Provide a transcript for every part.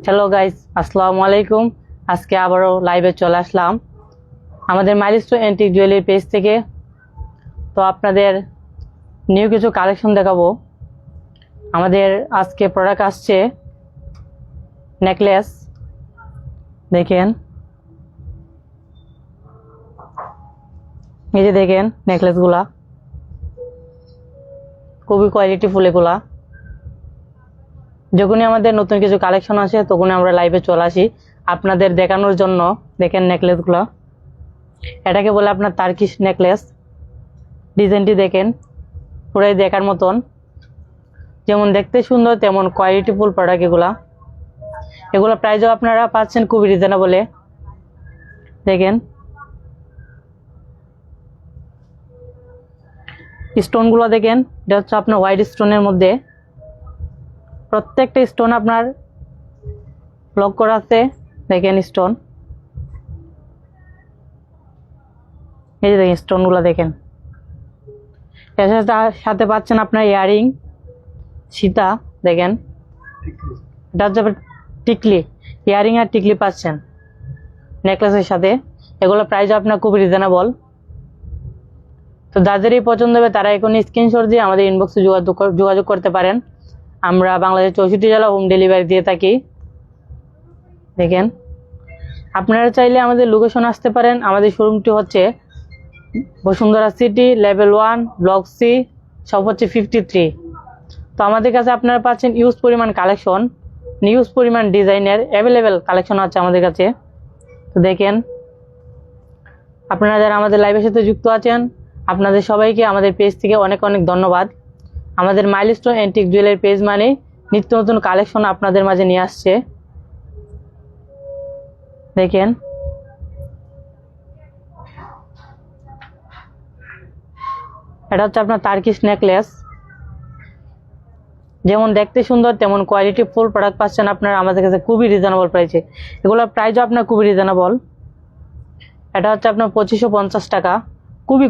Hello guys, আসসালামু আলাইকুম। আজকে আবারও লাইভে চলে আসলাম আমাদের মাইলস্টোন অ্যান্টিক জুয়েলারি পেজ থেকে। তো আপনাদের নিউ কিছু কালেকশন দেখাবো। আমাদের আজকে প্রোডাক্ট আসছে নেকলেস। দেখেন, এই যে দেখেন নেকলেসগুলা খুবই কোয়ালিটিফুল। এগুলা যখনই আমাদের নতুন কিছু কালেকশন আসে তখনই আমরা লাইভে চলে আসি আপনাদের দেখানোর জন্য। দেখেন নেকলেসগুলো, এটাকে বলে আপনার টার্কিশ নেকলেস। ডিজাইনটি দেখেন, পুরাই দেখার মতন। যেমন দেখতে সুন্দর তেমন কোয়ালিটিফুল প্রোডাক্ট এগুলা প্রাইসও আপনারা পাচ্ছেন খুবই রিজনেবলে। দেখেন স্টোনগুলো দেখেন, এটা হচ্ছে আপনার হোয়াইট স্টোনের মধ্যে। প্রত্যেকটা স্টোন আপনার লক করা আছে। দেখেন স্টোন, এই যে দেখেন স্টোনগুলো দেখেন। এর সাথে পাচ্ছেন আপনার ইয়ারিং, সীতা। দেখেন এটা হচ্ছে টিকলি, ইয়ারিং আর টিকলি পাচ্ছেন নেকলেসের সাথে। এগুলো প্রাইস আপনার খুব রিজনেবল। তো যাদেরই পছন্দ হবে তারা এখন স্ক্রিনশট দিয়ে আমাদের ইনবক্সে যোগাযোগ করতে পারেন। আমরা বাংলাদেশের 64 জেলা হোম ডেলিভারি দিয়ে থাকি। দেখেন, আপনারা চাইলে আমাদের লোকেশন আসতে পারেন। আমাদের শোরুমটি হচ্ছে Bashundhara city, level 1, block C, shop হচ্ছে 53। তো আমাদের কাছে আপনারা পাচ্ছেন ইউজ পরিমাণ কালেকশন, নিউজ পরিমাণ ডিজাইনের অ্যাভেলেবেল কালেকশন আছে আমাদের কাছে। তো দেখেন, আপনারা যারা আমাদের লাইভের সাথে যুক্ত আছেন আপনাদের সবাইকে আমাদের পেজ থেকে অনেক অনেক ধন্যবাদ। আমাদের মাইলস্টোন অ্যান্টিক জুয়েলারি পেজ মানে নিত্য নতুন কালেকশন আপনাদের মাঝে নিয়ে আসছে। দেখেন এটা হচ্ছে আপনার টার্কিশ নেকলেস। যেমন দেখতে সুন্দর তেমন কোয়ালিটি ফুল প্রোডাক্ট পাচ্ছেন আপনারা আমাদের কাছে খুবই রিজনেবল প্রাইসে। এগুলোর প্রাইসও আপনার খুবই রিজনেবল। এটা হচ্ছে আপনার 2550 টাকা,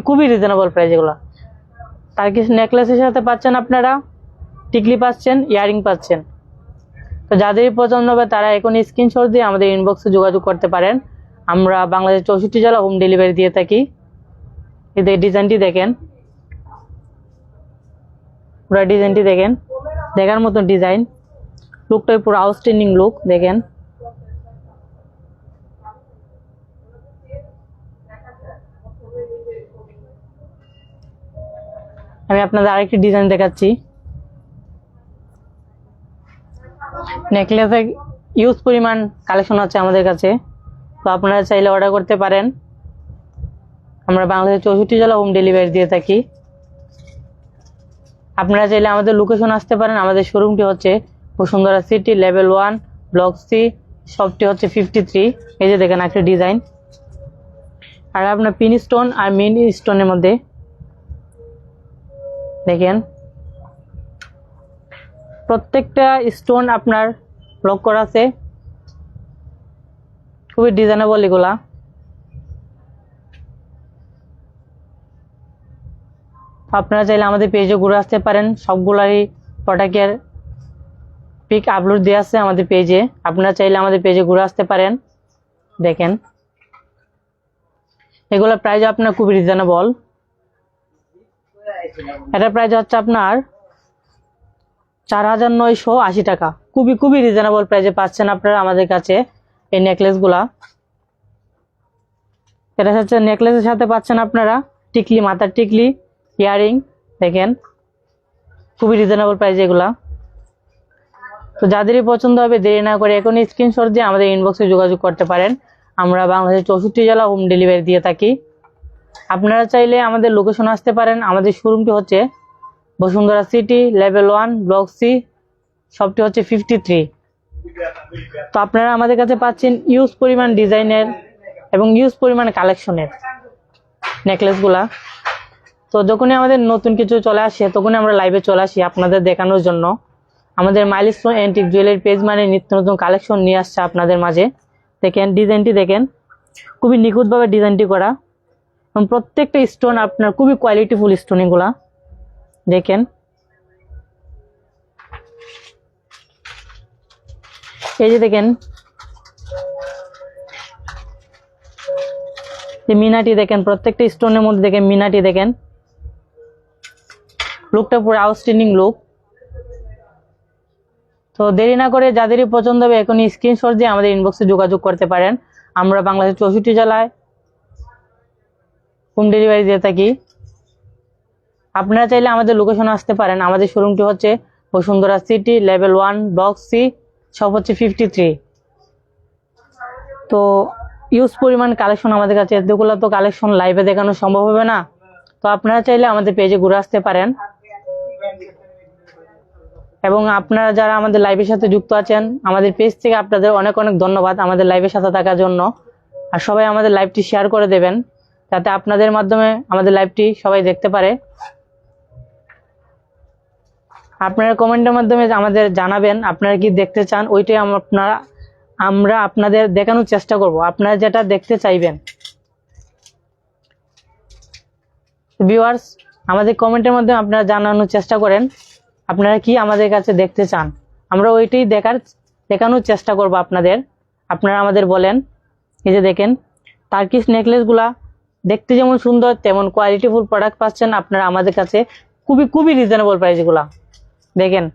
খুবই রিজনেবল প্রাইস। এগুলো টার্কিশ নেকলেসের সাথে পাচ্ছেন আপনারা টিকলি পাচ্ছেন, ইয়ারিং পাচ্ছেন। তো যাদেরই পছন্দ হবে তারা এখন স্ক্রিনশট দিয়ে আমাদের ইনবক্সে যোগাযোগ করতে পারেন। আমরা বাংলাদেশের 64 জেলা হোম ডেলিভারি দিয়ে থাকি। এই ডিজাইনটি দেখেন, পুরো ডিজাইনটি দেখেন, দেখার মতো ডিজাইন। লুকটাই পুরো আউটস্ট্যান্ডিং লুক। দেখেন আমি আপনাদের আরেকটি ডিজাইন দেখাচ্ছি। নেকলেসে ইউজ পরিমাণ কালেকশন আছে আমাদের কাছে। তো আপনারা চাইলে অর্ডার করতে পারেন। আমরা বাংলাদেশের 64 জেলা হোম ডেলিভারি দিয়ে থাকি। আপনারা চাইলে আমাদের লোকেশন আসতে পারেন। আমাদের শোরুমটি হচ্ছে Bashundhara city, level 1, block C, শপটি হচ্ছে 53। এই যে দেখেন একটা ডিজাইন, আর আপনার পিন স্টোন আর মিন স্টোনের মধ্যে। দেখেন প্রত্যেকটা স্টোন আপনার লক করা আছে, খুবই ডিজাইনেবল এগুলা। আপনারা চাইলে আমাদের পেজে ঘুরে আসতে পারেন। সবগুলারই প্রোডাক্টের পিক আপলোড দেওয়া আছে আমাদের পেজে। আপনারা চাইলে আমাদের পেজে ঘুরে আসতে পারেন। দেখেন এগুলোর প্রাইস আপনার খুবই রিজনেবল। এটার প্রাইস হচ্ছে আপনার 4980 টাকা। খুবই রিজনেবল প্রাইসে পাচ্ছেন আপনারা আমাদের কাছে এই নেকলেসগুলা। এটা হচ্ছে নেকলেসের সাথে পাচ্ছেন আপনারা টিকলি, মাথার টিকলি, ইয়ারিং। দেখেন খুবই রিজনেবল প্রাইস এগুলা। তো যাদেরই পছন্দ হবে দেরি না করে এখন স্ক্রিনশট দিয়ে আমাদের ইনবক্সে যোগাযোগ করতে পারেন। আমরা বাংলাদেশের 64 জেলা হোম ডেলিভারি দিয়ে থাকি। আপনারা চাইলে আমাদের লোকেশন আসতে পারেন। আমাদের শোরুমটি হচ্ছে Bashundhara city, level 1, block C, শপটি হচ্ছে 53। তো আপনারা আমাদের কাছে পাচ্ছেন ইউজ পরিমাণ ডিজাইনের এবং ইউজ পরিমাণ কালেকশনের নেকলেসগুলা। তো যখনই আমাদের নতুন কিছু চলে আসে তখনই আমরা লাইভে চলে আসি আপনাদের দেখানোর জন্য। আমাদের মাইলস্টোন অ্যান্টিক জুয়েলারি পেজ মানে নিত্য নতুন কালেকশন নিয়ে আসছে আপনাদের মাঝে। দেখেন ডিজাইনটি দেখেন, খুবই নিখুঁতভাবে ডিজাইনটি করা এবং প্রত্যেকটা স্টোন আপনার খুবই কোয়ালিটিফুল স্টোন এগুলা। দেখেন এই যে দেখেন এই মিনাটি দেখেন, প্রত্যেকটা স্টোনের মধ্যে দেখেন মিনাটি দেখেন, লুকটা পুরো আউটস্ট্যান্ডিং লুক। তো দেরি না করে যাদেরই পছন্দ হবে এখনই স্ক্রিনশট দিয়ে আমাদের ইনবক্সে যোগাযোগ করতে পারেন। আমরা বাংলাদেশের 64 জেলায় হোম ডেলিভারি দিয়ে থাকি। আপনারা চাইলে আমাদের লোকেশনে আসতে পারেন। আমাদের শোরুমটি হচ্ছে Bashundhara city, level 1, block C, shop হচ্ছে 53। তো ইউজ পরিমাণ কালেকশন আমাদের কাছে, এতগুলো তো কালেকশন লাইভে দেখানো সম্ভব হবে না। তো আপনারা চাইলে আমাদের পেজে ঘুরে আসতে পারেন। এবং আপনারা যারা আমাদের লাইভের সাথে যুক্ত আছেন, আমাদের পেজ থেকে আপনাদের অনেক অনেক ধন্যবাদ আমাদের লাইভের সাথে থাকার জন্য। আর সবাই আমাদের লাইভটি শেয়ার করে দেবেন, যাতে আপনাদের মাধ্যমে আমাদের লাইভটি সবাই দেখতে পারে। আপনারা কমেন্টের মাধ্যমে আমাদের জানাবেন আপনারা কি দেখতে চান, ওইটাই আমরা আপনাদের দেখানোর চেষ্টা করব, আপনারা যেটা দেখতে চাইবেন। ভিউয়ার্স, আমাদের কমেন্টের মাধ্যমে আপনারা জানানোর চেষ্টা করেন আপনারা কি আমাদের কাছে দেখতে চান, আমরা ওইটাই দেখানোর চেষ্টা করব আপনাদের। আপনারা আমাদের বলেন। এই যে দেখেন টার্কিশ নেকলেসগুলা দেখতে যেমন সুন্দর তেমন কোয়ালিটিফুল প্রোডাক্ট পাচ্ছেন আপনারা আমাদের কাছে খুবই খুবই রিজনেবল প্রাইস। এগুলা দেখেন,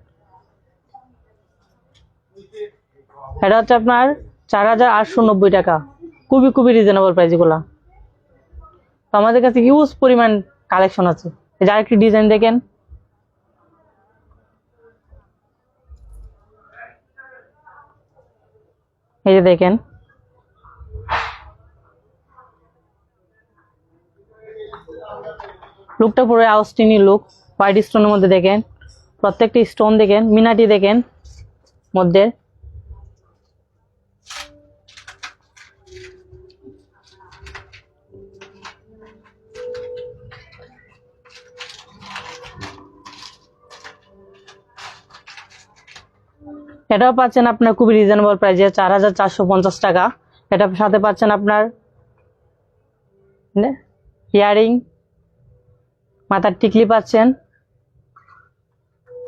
এটা হচ্ছে আপনার 4890 টাকা, খুবই খুবই রিজনেবল প্রাইস এগুলা। তো আমাদের কাছে হিউজ পরিমাণ কালেকশন আছে। যার একটি ডিজাইন দেখেন, এই যে দেখেন লুকটা পুরো আউটস্ট্যান্ডিং লুক। হোয়াইট স্টোনের মধ্যে দেখেন, প্রত্যেকটি স্টোন দেখেন, মিনাটি দেখেন মধ্যে। এটাও পাচ্ছেন আপনার খুবই রিজনেবল প্রাইসে 4450 টাকা। এটার সাথে পাচ্ছেন আপনার ইয়ারিং, মাথার টিকলি পাচ্ছেন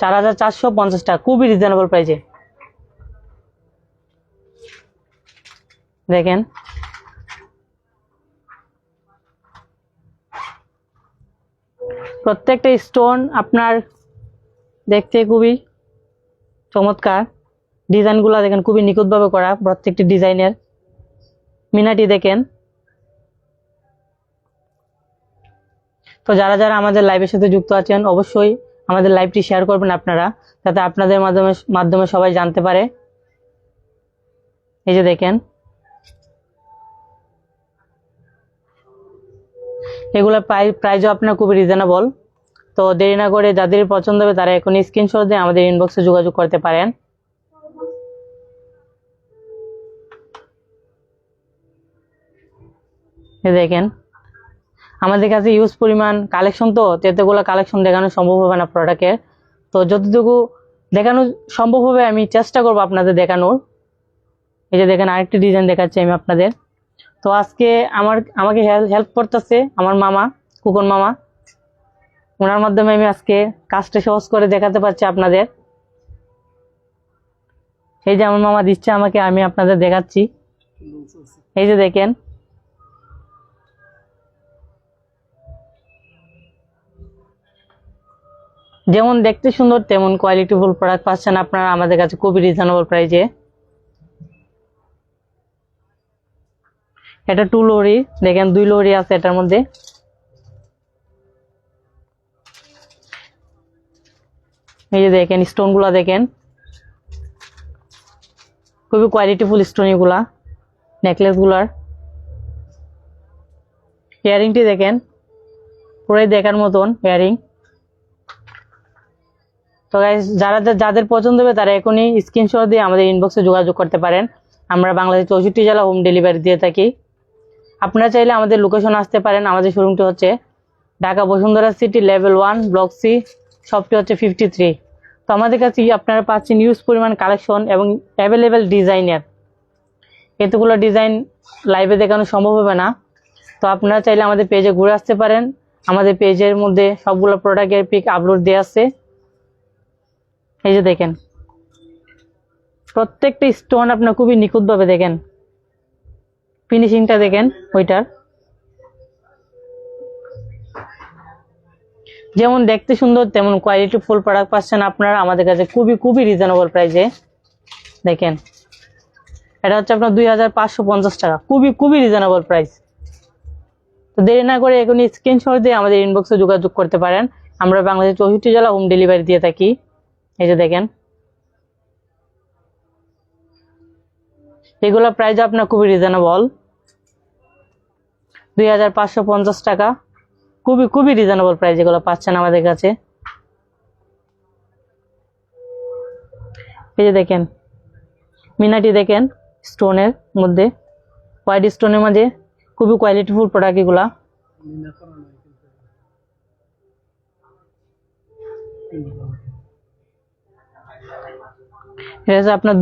4450 টাকা, খুবই রিজনেবল প্রাইসে। দেখেন প্রত্যেকটা স্টোন আপনার দেখতে খুবই চমৎকার। ডিজাইনগুলো দেখেন খুবই নিখুঁতভাবে করা, প্রত্যেকটি ডিজাইনের মিনাটি দেখেন। তো যারা যারা আমাদের লাইভের সাথে যুক্ত আছেন অবশ্যই আমাদের লাইভটি শেয়ার করবেন আপনারা, যাতে আপনাদের মাধ্যমে সবাই জানতে পারে। এই যে দেখেন এগুলোর প্রাইসও আপনার খুবই রিজনেবল। তো দেরি না করে যাদের পছন্দ হবে তারা এখনই স্ক্রিনশট দিয়ে আমাদের ইনবক্সে যোগাযোগ করতে পারেন। এই দেখেন আমাদের কাছে ইউজ পরিমাণ কালেকশন, তো এতগুলো কালেকশন দেখানো সম্ভব হবে না প্রোডাক্টের। তো যতটুকু দেখানো সম্ভব হবে আমি চেষ্টা করব আপনাদের দেখানোর। এই যে দেখেন আরেকটি ডিজাইন দেখাচ্ছি আমি আপনাদের। তো আজকে আমাকে হেল্প করতেছে আমার মামা, কুকন মামা। ওনার মাধ্যমে আমি আজকে কাজটা সহজ করে দেখাতে পারছি আপনাদের। এই যে আমার মামা দিচ্ছে আমাকে, আমি আপনাদের দেখাচ্ছি। এই যে দেখেন যেমন দেখতে সুন্দর তেমন কোয়ালিটিফুল প্রোডাক্ট পাচ্ছেন আপনারা আমাদের কাছে খুবই রিজনেবল প্রাইসে। এটা 2 লরি দেখেন, 2 লরি আছে এটার মধ্যে। এই যে দেখেন স্টোন গুলা দেখেন খুবই কোয়ালিটিফুল স্টোন এগুলা। নেকলেস গুলার ইয়ারিংটি দেখেন পুরাই দেখার মতন ইয়ারিং। তো গাইস যাদের পছন্দ হবে তারা এখনই স্ক্রিনশট দিয়ে আমাদের ইনবক্সে যোগাযোগ করতে পারেন। আমরা বাংলাদেশের 64 জেলা হোম ডেলিভারি দিয়ে থাকি। আপনারা চাইলে আমাদের লোকেশন আসতে পারেন। আমাদের শোরুমটি হচ্ছে Dhaka Bashundhara city, level 1, block C, শপটি হচ্ছে 53। তো আমাদের কাছে আপনারা পাচ্ছেন ইউজ পরিমাণ কালেকশন এবং অ্যাভেলেবেল ডিজাইনের। এতগুলো ডিজাইন লাইভে দেখানো সম্ভব হবে না। তো আপনারা চাইলে আমাদের পেজে ঘুরে আসতে পারেন। আমাদের পেজের মধ্যে সবগুলো প্রোডাক্টের পিক আপলোড দেওয়া আছে। এই যে দেখেন প্রত্যেকটা স্টোন আপনার খুবই নিখুঁত ভাবে দেখেন, ফিনিশিংটা দেখেন ওইটার। যেমন দেখতে সুন্দর তেমন কোয়ালিটি ফুল প্রোডাক্ট পাচ্ছেন আপনারা আমাদের কাছে খুবই খুবই রিজনেবল প্রাইসে। দেখেন এটা হচ্ছে আপনার 2550 টাকা, খুবই খুবই রিজনেবল প্রাইস। তো দেরি না করে এখনই স্ক্রিনশট দিয়ে আমাদের ইনবক্সে যোগাযোগ করতে পারেন। আমরা বাংলাদেশের 64 জেলা হোম ডেলিভারি দিয়ে থাকি। এই যে দেখেন এগুলো প্রাইস আপনার খুবই রিজনেবল, 2550 টাকা, খুবই খুবই রিজনেবল প্রাইস এগুলো পাচ্ছেন আমাদের কাছে। এই যে দেখেন মিনাটি দেখেন স্টোনের মধ্যে, হোয়াইট স্টোনের মাঝে, খুবই কোয়ালিটিফুল প্রোডাক্ট এগুলা। এটা হচ্ছে আপনার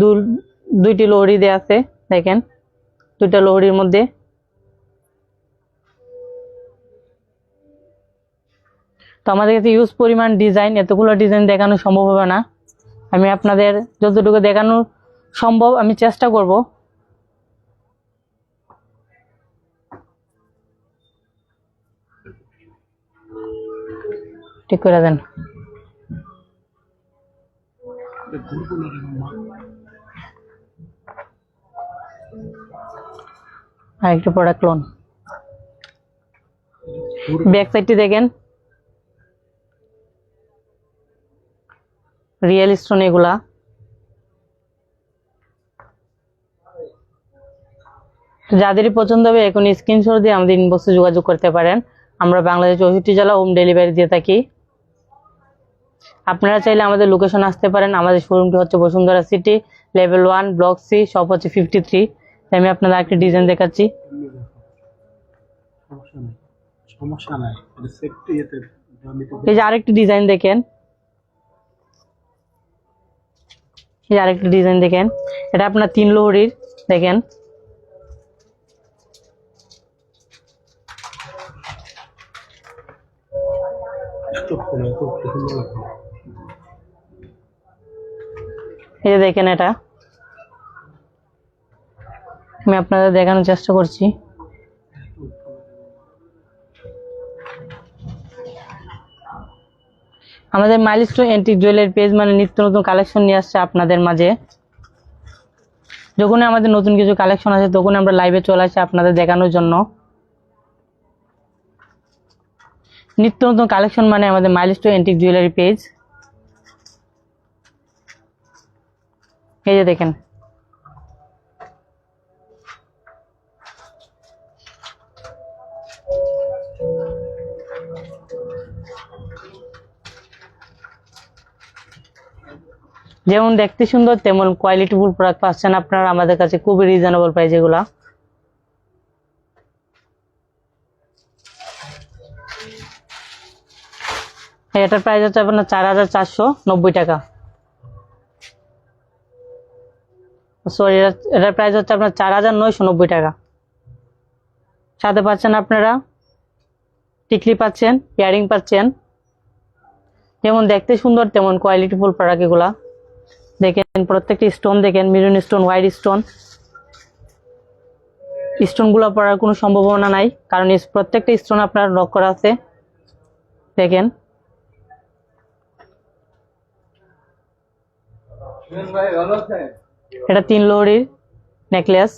দুইটি লোহরি দেয়া আছে, দেখেন দুইটা লোহরির মধ্যে। তো আমাদের কাছে ইউজ পরিমাণ ডিজাইন, এতগুলো ডিজাইন দেখানো সম্ভব হবে না। আমি আপনাদের যতটুকু দেখানো সম্ভব আমি চেষ্টা করব। ঠিক করে দেন। আর একটা প্রোডাক্ট লোন, ব্যাক সাইডটি দেখেন রিয়েল স্টোন এগুলা। যাদেরই পছন্দ হবে এখন স্ক্রিনশট দিয়ে আমাদের ইনবক্সে যোগাযোগ করতে পারেন। আমরা বাংলাদেশ 64 জেলা হোম ডেলিভারি দিয়ে থাকি। আপনারা চাইলে আমাদের লোকেশন আসতে পারেন। আমাদের শোরুমটি হচ্ছে Bashundhara city, level 1, block C, shop হচ্ছে 53। আমি আপনাদের একটা ডিজাইন দেখাচ্ছি। এই যে আরেকটি ডিজাইন দেখেন, এই যে আরেকটি ডিজাইন দেখেন, এটা আপনার 3 লোহরির দেখেন। এই যে দেখেন এটা আমি আপনাদের দেখানোর চেষ্টা করছি। আমাদের মাইলস্টোন এন্টিক জুয়েলারি পেজ মানে নিত্য নতুন কালেকশন নিয়ে আসছে আপনাদের মাঝে। যখনই আমাদের নতুন কিছু কালেকশন আছে তখন আমরা লাইভে চলে আসি আপনাদের দেখানোর জন্য। নিত্য নতুন কালেকশন মানে আমাদের মাইলস্টোন এন্টিক জুয়েলারি পেজ। এই যে দেখেন যেমন দেখতে সুন্দর তেমন কোয়ালিটিফুল প্রোডাক্ট পাচ্ছেন আপনারা আমাদের কাছে খুবই রিজনেবল প্রাইস এগুলা। এটার প্রাইস হচ্ছে আপনার 4490 টাকা। সরি এটার প্রাইস হচ্ছে আপনার 4990 টাকা। সাথে পাচ্ছেন আপনারা টিকলি পাচ্ছেন, ইয়ারিং পাচ্ছেন। যেমন দেখতে সুন্দর তেমন কোয়ালিটিফুল প্রোডাক্ট এগুলা। দেখেন প্রত্যেকটি স্টোন দেখেন, মেরুন স্টোন, হোয়াইট স্টোন। স্টোনগুলো পড়ার কোনো সম্ভাবনা নাই কারণ প্রত্যেকটা স্টোন আপনার লক করা আছে। দেখেন এটা 3 লোহরির নেকলেস।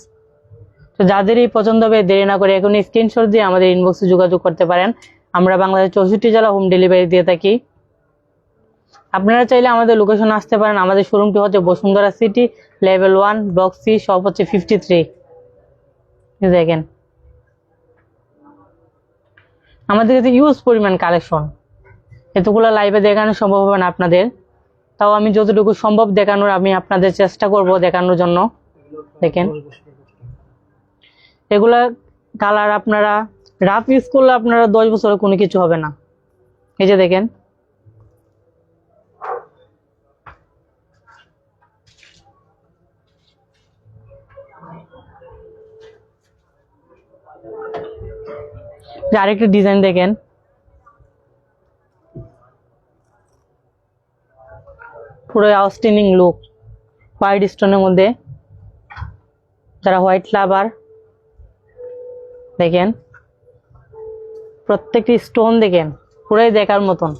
তো যাদেরই পছন্দ হবে দেরি না করে এখন স্ক্রিনশট দিয়ে আমাদের ইনবক্সে যোগাযোগ করতে পারেন। আমরা বাংলাদেশ 64 জেলা হোম ডেলিভারি দিয়ে থাকি। আপনারা চাইলে আমাদের লোকেশন আসতে পারেন। আমাদের শোরুমটি হচ্ছে Bashundhara city, level 1, block C, shop হচ্ছে 53। দেখেন আমাদের কাছে ইউজ পরিমাণ কালেকশন, এতগুলো লাইভে দেখানো সম্ভব হবে না আপনাদের। তাও আমি যতটুকু সম্ভব দেখানোর আমি আপনাদের চেষ্টা করব দেখানোর জন্য। দেখেন এগুলা কালার আপনারা রাফ ইউজ করলে আপনারা 10 বছরে কোনো কিছু হবে না। এই যে দেখেন আরেকটা ডিজাইন দেখেন, পুরো আউটস্ট্যান্ডিং লুক, হোয়াইট স্টোনের মধ্যে, যারা হোয়াইট লাভার দেখেন প্রত্যেকটি স্টোন দেখেন পুরাই দেখার মতন।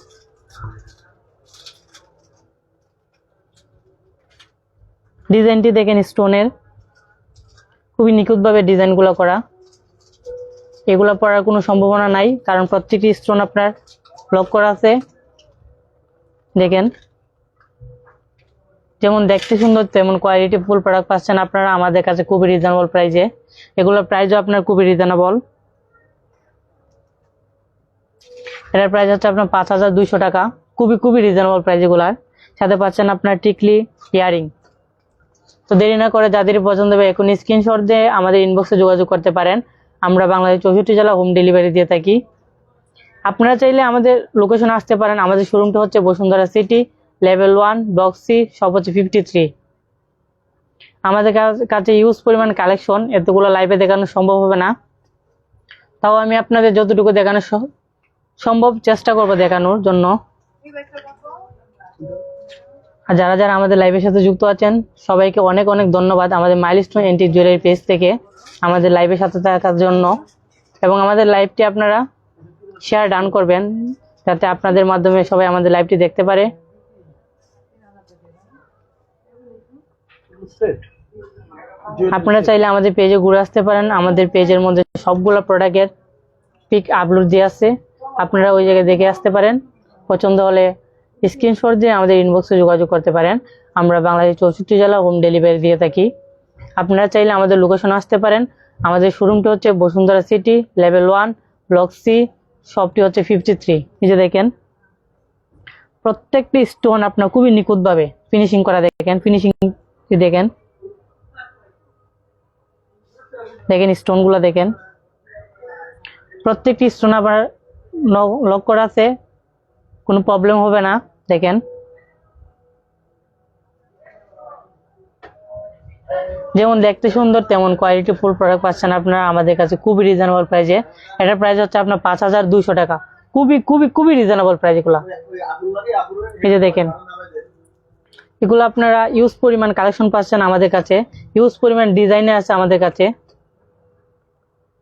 ডিজাইনটি দেখেন স্টোনের খুবই নিখুঁতভাবে ডিজাইনগুলো করা। এগুলো পড়ার কোনো সম্ভাবনা নাই, কারণ প্রত্যেকটি স্টোন আপনার লক করা আছে। দেখেন যেমন দেখতে সুন্দর তেমন কোয়ালিটি ফুল প্রোডাক্ট পাচ্ছেন আপনারা আমাদের কাছে খুবই রিজনেবল প্রাইসে। এগুলোর প্রাইসও আপনার খুবই রিজনেবল। এটার প্রাইস হচ্ছে আপনার 5200 টাকা, খুবই রিজনেবল প্রাইস। এগুলার সাথে পাচ্ছেন আপনার টিকলি ইয়ারিং। তো দেরি না করে যাদের পছন্দ হবে এখন স্ক্রিনশট দিয়ে আমাদের ইনবক্সে যোগাযোগ করতে পারেন। আমরা বাংলাদেশ 64 জেলা হোম ডেলিভারি দিয়ে থাকি। আপনারা চাইলে আমাদের লোকেশন আসতে পারেন। আমাদের শোরুমটা হচ্ছে Bashundhara city, level 1, block C, shop হচ্ছে 53। আমাদের কাছে ইউজ পরিমাণ কালেকশন এতগুলো লাইভে দেখানো সম্ভব হবে না, তাও আমি আপনাদের যতটুকু দেখানো সম্ভব চেষ্টা করব দেখানোর জন্য। আর যারা যারা আমাদের লাইভের সাথে যুক্ত আছেন সবাইকে অনেক অনেক ধন্যবাদ আমাদের মাইলস্টোন এন্টিক জুয়েলারি পেজ থেকে আমাদের লাইভের সাথে থাকার জন্য। এবং আমাদের লাইভটি আপনারা শেয়ার ডান করবেন যাতে আপনাদের মাধ্যমে সবাই আমাদের লাইভটি দেখতে পারে। আপনারা চাইলে আমাদের পেজে ঘুরে আসতে পারেন। আমাদের পেজের মধ্যে সবগুলো প্রোডাক্টের পিক আপলোড দিয়ে আছে, আপনারা ওই জায়গায় দেখে আসতে পারেন। পছন্দ হলে স্ক্রিনশট দিয়ে আমাদের ইনবক্সে যোগাযোগ করতে পারেন। আমরা বাংলাদেশ 64 জেলা হোম ডেলিভারি দিয়ে থাকি। আপনারা চাইলে আমাদের লোকেশন আসতে পারেন। আমাদের শোরুমটি হচ্ছে Bashundhara city, level 1, block C, শপটি হচ্ছে 53। এই যে দেখেন প্রত্যেকটি স্টোন আপনার খুবই নিখুঁতভাবে ফিনিশিং করা। দেখেন ফিনিশিং দেখেন, দেখেন স্টোনগুলো দেখেন প্রত্যেকটি স্টোন আবার লক করা আছে, কোনো প্রবলেম হবে না। দেখেন যেমন দেখতে সুন্দর তেমন কোয়ালিটি ফুল প্রোডাক্ট পাচ্ছেন আপনারা আমাদের কাছে খুবই রিজনেবল প্রাইসে। এটার প্রাইস হচ্ছে আপনার 5200 টাকা, খুবই রিজনেবল প্রাইস এগুলো। এই যে দেখেন এগুলো আপনারা ইউজ পরিমাণ কালেকশন পাচ্ছেন আমাদের কাছে, ইউজ পরিমাণ ডিজাইনে আছে আমাদের কাছে।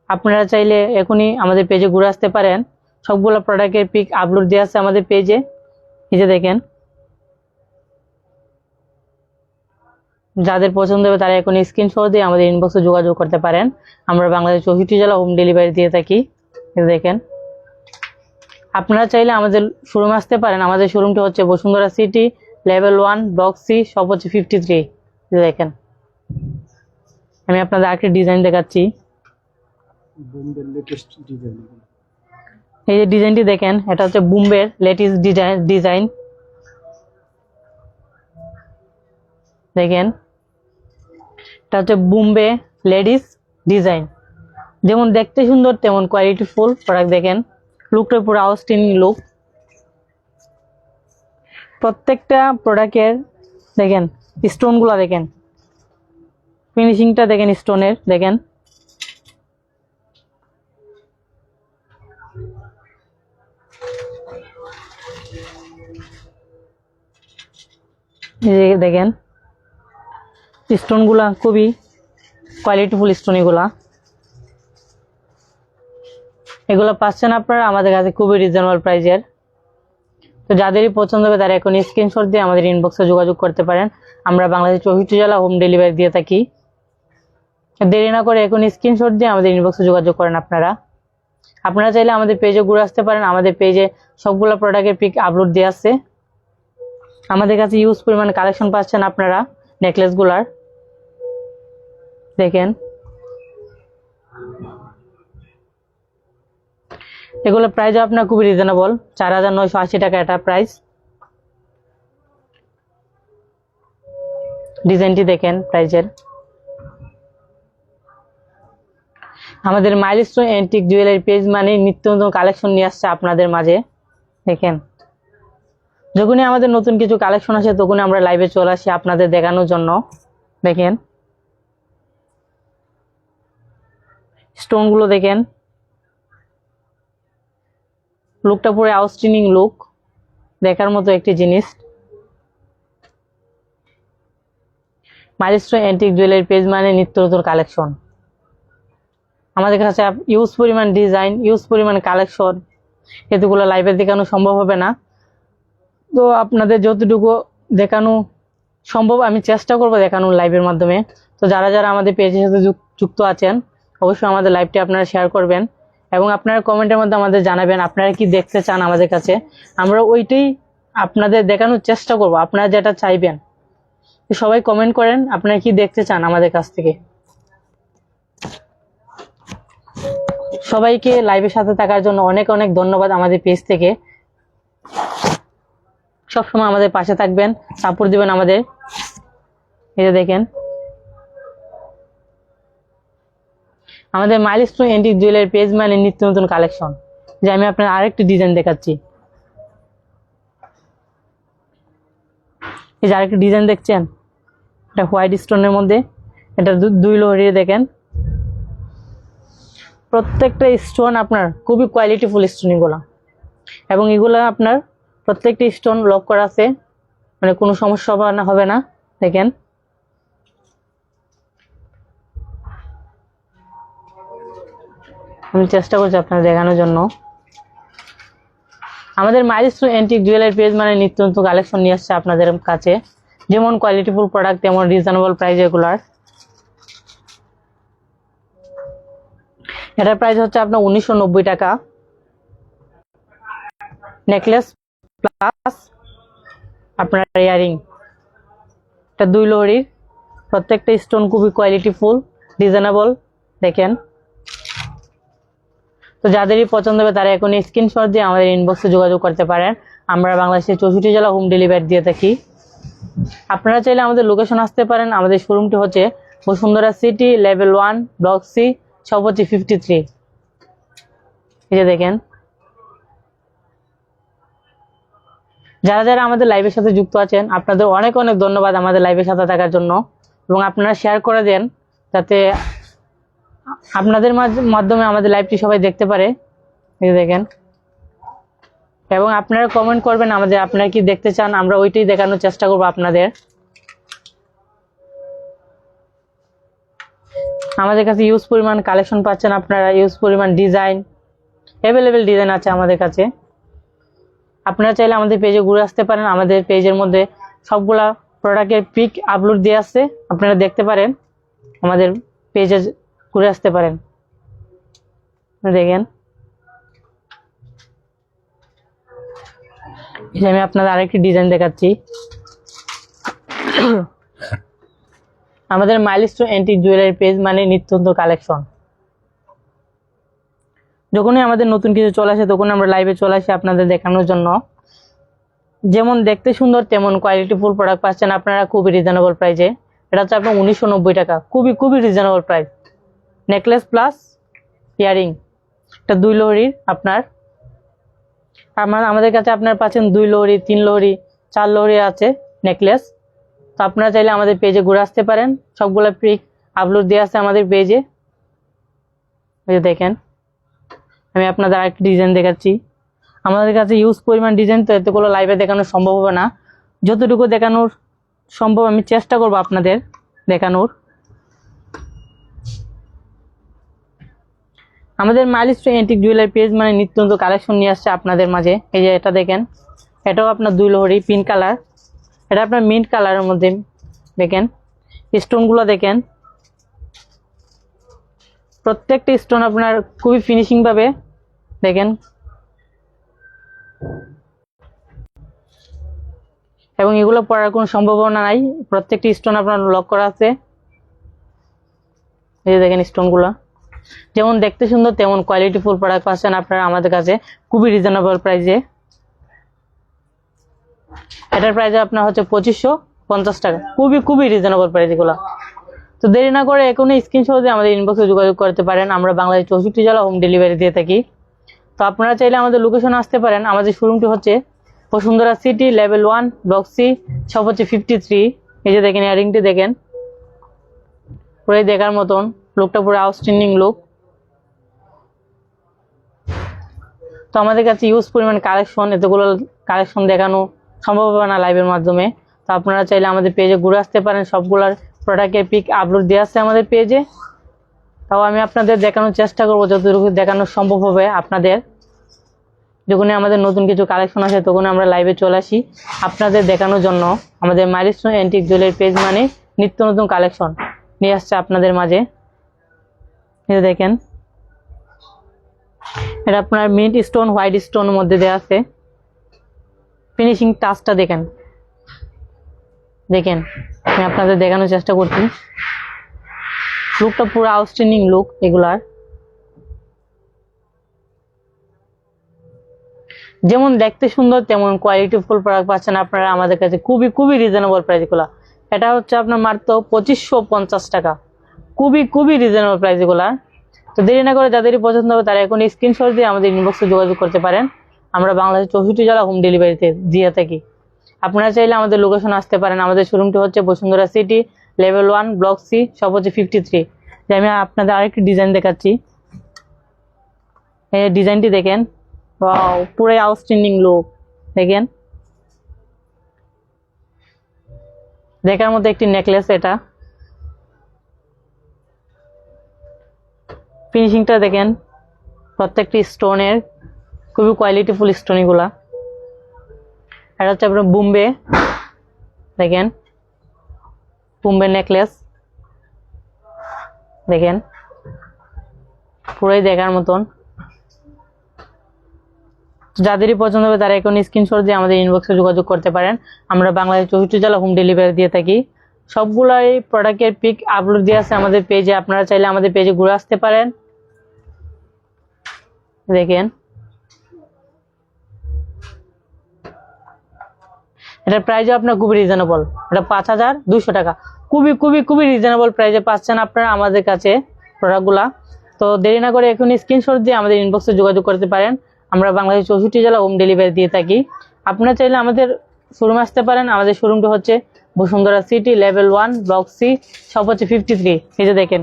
আপনারা চাইলে এখনই আমাদের পেজে ঘুরে আসতে পারেন। সবগুলো প্রোডাক্টের পিক আপলোড দেওয়া আছে আমাদের পেজে। এই যে দেখেন যাদের পছন্দ হবে তারা এখন স্ক্রিনশট দিয়ে আমাদের ইনবক্সে যোগাযোগ করতে পারেন। আমরা বাংলাদেশ 64 জেলা হোম ডেলিভারি দিয়ে থাকি। দেখেন আপনারা চাইলে আমাদের শোরুমে আসতে পারেন। আমাদের শোরুমটি হচ্ছে Bashundhara city, level 1, block C, shop হচ্ছে 53। দেখেন আমি আপনাদের আরেকটি ডিজাইন দেখাচ্ছি। এই যে ডিজাইনটি দেখেন এটা হচ্ছে বোম্বের লেটেস্ট ডিজাইন। দেখেন এটা হচ্ছে বোম্বে লেডিস ডিজাইন। যেমন দেখতে সুন্দর তেমন কোয়ালিটি ফুল প্রোডাক্ট। দেখেন লুকটা পুরো আউটস্ট্যান্ডিং লুক। প্রত্যেকটা প্রোডাক্টের দেখেন স্টোনগুলো দেখেন, ফিনিশিংটা দেখেন স্টোনের। দেখেন দেখেন স্টোনগুলা খুবই কোয়ালিটিফুল স্টোন। এগুলো পাচ্ছেন আপনারা আমাদের কাছে খুবই রিজনেবল প্রাইসের। তো যাদেরই পছন্দ হবে তারা এখন স্ক্রিনশট দিয়ে আমাদের ইনবক্সে যোগাযোগ করতে পারেন। আমরা বাংলাদেশ 64 জেলা হোম ডেলিভারি দিয়ে থাকি। দেরি না করে এখন স্ক্রিনশট দিয়ে আমাদের ইনবক্সে যোগাযোগ করেন আপনারা চাইলে আমাদের পেজে ঘুরে আসতে পারেন। আমাদের পেজে সবগুলো প্রোডাক্টের পিক আপলোড দেওয়া আছে। আমাদের কাছে ইউজ পরিমাণ কালেকশন পাচ্ছেন আপনারা নেকলেসগুলার। দেখেন এগুলো প্রাইস আপনার খুবই রিজনেবল, 4980 টাকা এটা প্রাইস। ডিজাইনটি দেখেন প্রাইজের। আমাদের মাইলস্টোন এন্টিক জুয়েলারি পেজ মানে নিত্য নতুন কালেকশন নিয়ে আসছে আপনাদের মাঝে। দেখেন যখনই আমাদের নতুন কিছু কালেকশন আসে তখনই আমরা লাইভে চলে আসি আপনাদের দেখানোর জন্য। দেখেন স্টোনগুলো দেখেন, লুকটা পুরো আউটস্ট্যান্ডিং লুক, দেখার মতো একটি জিনিস। মাইলস্টোন অ্যান্টিক জুয়েলারি পেজ মানে নিত্য নতুন কালেকশন। আমাদের কাছে ইউজ পরিমাণ ডিজাইন, ইউজ পরিমাণ কালেকশন, এতগুলো লাইভে দেখানো সম্ভব হবে না। তো আপনাদের যতটুকু দেখানো সম্ভব আমি চেষ্টা করব দেখানোর লাইভের মাধ্যমে। তো যারা যারা আমাদের পেজের সাথে যুক্ত আছেন অবশ্যই আমাদের লাইভটি আপনারা শেয়ার করবেন এবং আপনারা কমেন্টের মধ্যে আমাদের জানাবেন আপনারা কি দেখতে চান আমাদের কাছে। আমরা ওইটাই আপনাদের দেখানোর চেষ্টা করব, আপনারা যেটা চাইবেন। সবাই কমেন্ট করেন আপনারা কি দেখতে চান আমাদের কাছ থেকে। সবাইকে লাইভের সাথে থাকার জন্য অনেক অনেক ধন্যবাদ। আমাদের পেজ থেকে সবসময় আমাদের পাশে থাকবেন, সাপোর্ট দিবেন আমাদের। এই যে দেখেন আমাদের মাইলস্টোন অ্যান্টিক জুয়েলারি পেজ মানে নিত্য নতুন কালেকশন। যে আমি আপনার আরেকটি ডিজাইন দেখাচ্ছি, এই যে আরেকটি ডিজাইন দেখছেন, এটা হোয়াইট স্টোনের মধ্যে, এটা 2 লহরির। দেখেন প্রত্যেকটা স্টোন আপনার খুবই কোয়ালিটিফুল স্টোন এগুলো, এবং এগুলো আপনার প্রত্যেকটি স্টোন লক করা আছে, মানে কোনো সমস্যা হবে না। দেখেন আমি চেষ্টা করছি আপনার দেখানোর জন্য। আমাদের মাইলস্টোন অ্যান্টিক জুয়েলারি পেজ মানে নিত্য নতুন কালেকশন নিয়ে আসছে আপনাদের কাছে, যেমন কোয়ালিটিফুল প্রোডাক্ট তেমন রিজনেবল প্রাইস এগুলার। এটার প্রাইস হচ্ছে আপনার 1990 টাকা। নেকলেস প্লাস আপনার ইয়ারিং, এটা 2 লহরির, প্রত্যেকটা স্টোন খুবই কোয়ালিটিফুল, রিজনেবল। দেখেন তো যাদেরই পছন্দ হবে তারা এখন স্ক্রিনশট দিয়ে আমাদের ইনবক্সে যোগাযোগ করতে পারেন। আমরা বাংলাদেশের 64 জেলা হোম ডেলিভারি দিয়ে থাকি। আপনারা চাইলে আমাদের লোকেশন আসতে পারেন। আমাদের শোরুমটি হচ্ছে Bashundhara city, level 1, block C, shop হচ্ছে 53। এই যে দেখেন যারা যারা আমাদের লাইভের সাথে যুক্ত আছেন আপনাদের অনেক অনেক ধন্যবাদ আমাদের লাইভের সাথে থাকার জন্য, এবং আপনারা শেয়ার করে দেন যাতে আপনাদের মাধ্যমে আমাদের লাইভটি সবাই দেখতে পারে। এই দেখেন, এবং আপনারা কমেন্ট করবেন আমাদের আপনারা কি দেখতে চান, আমরা ওইটাই দেখানোর চেষ্টা করব আপনাদের। আমাদের কাছে ইউজ পরিমাণ কালেকশন পাচ্ছেন আপনারা, ইউজ পরিমাণ ডিজাইন, অ্যাভেলেবেল ডিজাইন আছে আমাদের কাছে। আপনারা চাইলে আমাদের পেজে ঘুরে আসতে পারেন। আমাদের পেজের মধ্যে সবগুলা প্রোডাক্টের পিক আপলোড দিয়ে আসছে, আপনারা দেখতে পারেন, আমাদের পেজে ঘুরে আসতে পারেন। দেখেন আমি আপনাদের আরেকটি ডিজাইন দেখাচ্ছি। আমাদের মাইলস্টোন অ্যান্টিক জুয়েলারি পেজ মানে নিত্য নতুন কালেকশন। যখনই আমাদের নতুন কিছু চলে আসে তখন আমরা লাইভে চলে আসি আপনাদের দেখানোর জন্য। যেমন দেখতে সুন্দর তেমন কোয়ালিটিফুল প্রোডাক্ট পাচ্ছেন আপনারা খুবই রিজনেবল প্রাইসে। এটা হচ্ছে আপনার 1990 টাকা, খুবই খুবই reasonable price. Necklace plus earring, এটা 2 লহরির আপনার। আমাদের কাছে আপনার পাচ্ছেন 2 লহরি, 3 লহরি, 4 লহরি আছে নেকলেস। তো আপনারা চাইলে আমাদের পেজে ঘুরে আসতে পারেন, সবগুলো পিক আপলোড দিয়ে আছে আমাদের পেজে। এই যে দেখেন আমি আপনাদের আরেকটি ডিজাইন দেখাচ্ছি। আমাদের কাছে ইউজ পরিমাণ ডিজাইন, তো এতগুলো লাইভে দেখানো সম্ভব হবে না। যতটুকু দেখানোর সম্ভব আমি চেষ্টা করব আপনাদের দেখানোর। আমাদের মাইলস্টোন অ্যান্টিক জুয়েলারি পেজ মানে নিত্য নতুন কালেকশন নিয়ে আসছে আপনাদের মাঝে। এই যে এটা দেখেন, এটাও আপনার 2 লহরি, পিঙ্ক কালার, এটা আপনার মিন্ট কালারের মধ্যে। দেখেন স্টোনগুলো দেখেন, প্রত্যেকটা স্টোন আপনার খুবই ফিনিশিং ভাবে। দেখেন এবং এগুলো পড়ার কোনো সম্ভাবনা নাই, প্রত্যেকটি স্টোন আপনার লক করা আছে। এই যে দেখেন স্টোনগুলো যেমন দেখতে সুন্দর তেমন কোয়ালিটিফুল প্রোডাক্ট পাচ্ছেন আপনারা আমাদের কাছে খুবই রিজনেবল প্রাইসে। এটার প্রাইস আপনার হচ্ছে 2550 টাকা, খুবই খুবই রিজনেবল প্রাইস এগুলো। তো দেরি না করে এখনই স্ক্রিনশট দিয়ে আমাদের ইনবক্সে যোগাযোগ করতে পারেন। আমরা বাংলাদেশ 64 জেলা হোম ডেলিভারি দিয়ে থাকি। তো আপনারা চাইলে আমাদের লোকেশন আসতে পারেন। আমাদের শোরুমটি হচ্ছে Bashundhara city, level 1, block C, shop হচ্ছে 53। এই যে দেখেন ইয়ারিংটি দেখেন, পুরো দেখার মতন, লুকটা পুরো আউটস্ট্যান্ডিং লুক। তো আমাদের কাছে ইউজ পরিমাণ কালেকশন, এতগুলো কালেকশন দেখানো সম্ভব হবে না লাইভের মাধ্যমে। তো আপনারা চাইলে আমাদের পেজে ঘুরে আসতে পারেন, সবগুলার প্রোডাক্টের পিক আপলোড দেওয়া আছে আমাদের পেজে। তাও আমি আপনাদের দেখানোর চেষ্টা করবো যতটুকু দেখানো সম্ভব হবে আপনাদের। যখনই আমাদের নতুন কিছু কালেকশন আসে তখন আমরা লাইভে চলে আসি আপনাদের দেখানোর জন্য। আমাদের মাইলস্টোন অ্যান্টিক জুয়েলারি পেজ মানে নিত্য নতুন কালেকশন নিয়ে আসছে আপনাদের মাঝে। এটা দেখেন, এটা আপনার মিড স্টোন হোয়াইট স্টোনের মধ্যে দেওয়া আছে। ফিনিশিং টাচটা দেখেন, আমি আপনাদের দেখানোর চেষ্টা করছি। লুকটা পুরো আউটস্ট্যান্ডিং লুক এগুলার। যেমন দেখতে সুন্দর তেমন কোয়ালিটিফুল প্রোডাক্ট পাচ্ছেন আপনারা আমাদের কাছে খুবই খুবই রিজনেবল প্রাইস গুলা। এটা হচ্ছে আপনার মাত্র 2550 টাকা, খুবই রিজনেবল প্রাইস গুলা। তো দেরি না করে যাদেরই পছন্দ হবে তারা এখন স্ক্রিনশট দিয়ে আমাদের ইনবক্সে যোগাযোগ করতে পারেন। আমরা বাংলাদেশের 64 জেলা হোম ডেলিভারিতে দিয়ে থাকি। আপনারা চাইলে আমাদের লোকেশন আসতে পারেন। আমাদের শোরুমটি হচ্ছে Bashundhara city, level 1, block C, shop হচ্ছে 53। যে আমি আপনাদের আরেকটি ডিজাইন দেখাচ্ছি। এই ডিজাইনটি দেখেন, ওয়াও পুরো আউটস্ট্যান্ডিং লুক। দেখেন, দেখার মধ্যে একটি নেকলেস। এটা ফিনিশিংটা দেখেন, প্রত্যেকটি স্টোনের খুবই কোয়ালিটিফুল স্টোন এগুলা। এটা হচ্ছে আপনার বোম্বে, দেখেন বোম্বে নেকলেস। দেখেন পুরোই দেখার মতন। যাদেরই পছন্দ হবে তারা এখন স্ক্রিনশট দিয়ে আমাদের ইনবক্সে যোগাযোগ করতে পারেন। আমরা বাংলাদেশ 64 জেলা হোম ডেলিভারি দিয়ে থাকি। সবগুলাই প্রোডাক্টের পিক আপলোড দিয়ে আছে আমাদের পেজে। আপনারা চাইলে আমাদের পেজে ঘুরে আসতে পারেন। দেখেন, এটার প্রাইসও আপনার খুবই রিজনেবল। এটা 5200 টাকা, খুবই রিজনেবল প্রাইসে পাচ্ছেন আপনারা আমাদের কাছে প্রোডাক্টগুলা। তো দেরি না করে এখন স্ক্রিনশট দিয়ে আমাদের ইনবক্সে যোগাযোগ করতে পারেন। আমরা বাংলাদেশ 64 জেলা হোম ডেলিভারি দিয়ে থাকি। আপনারা চাইলে আমাদের শোরুমে আসতে পারেন। আমাদের শোরুমটি হচ্ছে Bashundhara city, level 1, block C, shop হচ্ছে 53। এই যে দেখেন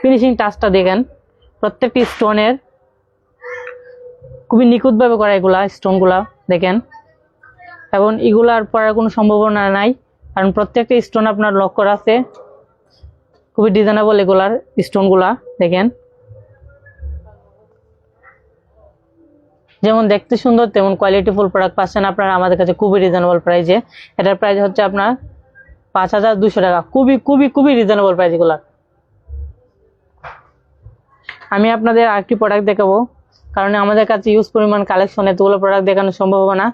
ফিনিশিং টাচটা দেখেন, প্রত্যেকটি স্টোনের খুবই নিখুঁতভাবে করা এগুলা স্টোনগুলা দেখেন। এবং এগুলার পড়ার কোনো সম্ভাবনা নাই, কারণ প্রত্যেকটা স্টোন আপনার লক করা আছে। খুবই ডিজাইনেবল এগুলার স্টোনগুলা দেখেন। যেমন দেখতে সুন্দর তেমন কোয়ালিটিফুল প্রোডাক্ট পাচ্ছেন আপনারা আমাদের কাছে খুবই রিজনেবল প্রাইসে। এটার প্রাইস হচ্ছে আপনার 5200 টাকা, খুবই রিজনেবল প্রাইস এগুলার। আমি আপনাদের আরেকটি প্রোডাক্ট দেখাবো, কারণ আমাদের কাছে ইউজ পরিমাণ কালেকশন, এতগুলো প্রোডাক্ট দেখানো সম্ভব হবে না।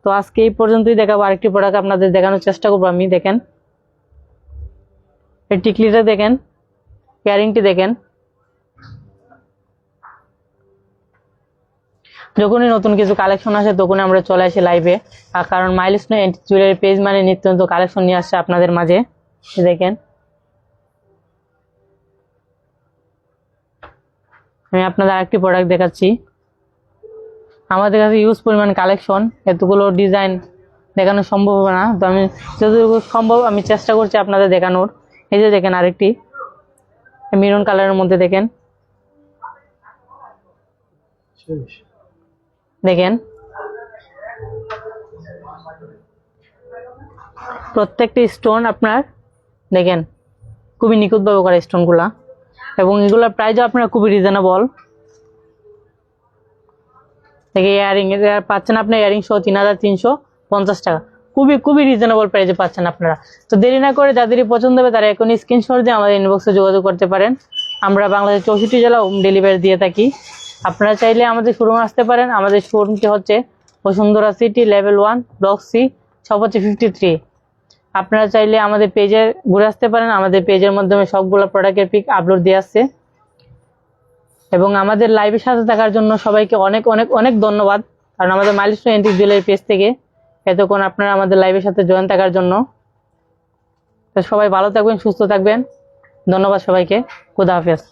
তো আজকে এই পর্যন্তই দেখাবো। আরেকটি প্রোডাক্ট আপনাদের দেখানোর চেষ্টা করবো আমি। দেখেন এই টিকলিটা দেখেন, ইয়ারিংটি দেখেন। যখনই নতুন কিছু কালেকশন আসে তখনই আমরা চলে আসি লাইভে, কারণ মাইলস্টোন অ্যান্টিক জুয়েলারি পেজ মানে নিত্য নতুন কালেকশন নিয়ে আসছে আপনাদের মাঝে। দেখেন, আমি আপনাদের আরেকটি প্রোডাক্ট দেখাচ্ছি। আমাদের কাছে ইউজ পরিমাণ কালেকশন, এতগুলো ডিজাইন দেখানো সম্ভব হবে না। তো আমি যতটুকু সম্ভব আমি চেষ্টা করছি আপনাদের দেখানোর। এই যে দেখেন আরেকটি মেরুন কালারের মধ্যে দেখেন, প্রত্যেকটি স্টোন আপনার দেখেন খুবই নিখুঁতভাবে করা স্টোনগুলা। এবং এগুলোর প্রাইসও আপনার খুবই রিজনেবল। দেখে ইয়ারিং পাচ্ছেন আপনার ইয়ারিং সহ 3350 টাকা, খুবই রিজনেবল প্রাইসে পাচ্ছেন আপনারা। তো দেরি না করে যাদেরই পছন্দ হবে তারা এখন স্ক্রিনশট দিয়ে আমাদের ইনবক্সে যোগাযোগ করতে পারেন। আমরা বাংলাদেশের 64 জেলা হোম ডেলিভারি দিয়ে থাকি। আপনারা চাইলে আমাদের শোরুমে আসতে পারেন। আমাদের শোরুমটি হচ্ছে Bashundhara city, level 1, block C, shop হচ্ছে 53। আপনারা চাইলে আমাদের পেজে ঘুরে আসতে পারেন। আমাদের পেজের মাধ্যমে সবগুলো প্রোডাক্টের পিক আপলোড দিয়ে আসছে। এবং আমাদের লাইভের সাথে থাকার জন্য সবাইকে অনেক ধন্যবাদ, কারণ আমাদের মাইলস্টোন অ্যান্টিক জুয়েলারি পেজ থেকে এতক্ষণ আপনারা আমাদের লাইভের সাথে জয়েন থাকার জন্য। তো সবাই ভালো থাকবেন, সুস্থ থাকবেন। ধন্যবাদ সবাইকে। খুদা হাফেজ।